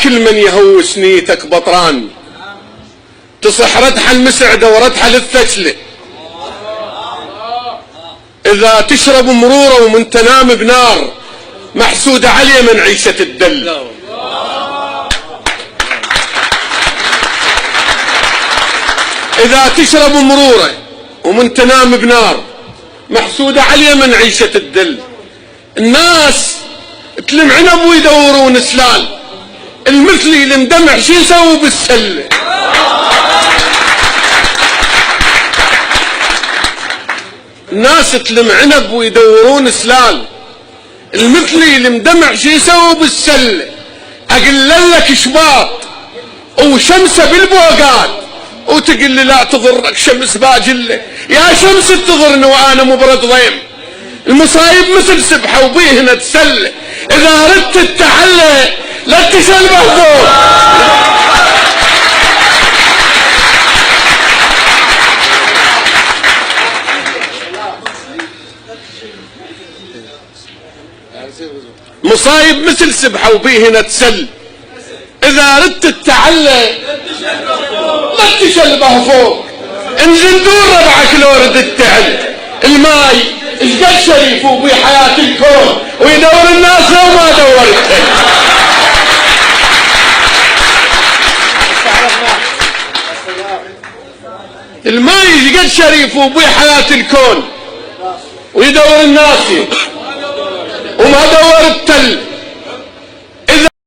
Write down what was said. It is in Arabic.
كل من يهوس نيتك بطران، تصح ردحة المسعدة وردحة للثجلة. إذا تشرب مرورة ومن تنام بنار، محسودة عليه من عيشة الدل. إذا تشرب مرورة ومن تنام بنار، محسودة عليه من عيشة الدل. الناس تلم عنب ويدورون سلال، المثلي المدمع شي يسوي بالسلة. الناس تلم عنب ويدورون سلال، المثلي المدمع شي يسوي بالسلة. اقل لك شباط وشمسه بالبوقات، وتقل لي لا تضرك شمس باجله. يا شمس تضرني وانا مبرد ضيم، المصايب مثل سبحه وبيهنا تسله. اذا ردت التعلى لا تشل بهذول. مصايب مثل سبحه وبيهنا تسل. اذا ردت التعلى لا تشل بهفوق. انزل دور ربعك لو ردت تعل. الماي اشقد شريف وبي حياة الكون، ويدور الناس لو ما دورت. الماي اشقد شريف وبي حياة الكون، ويدور الناس وما دور التل.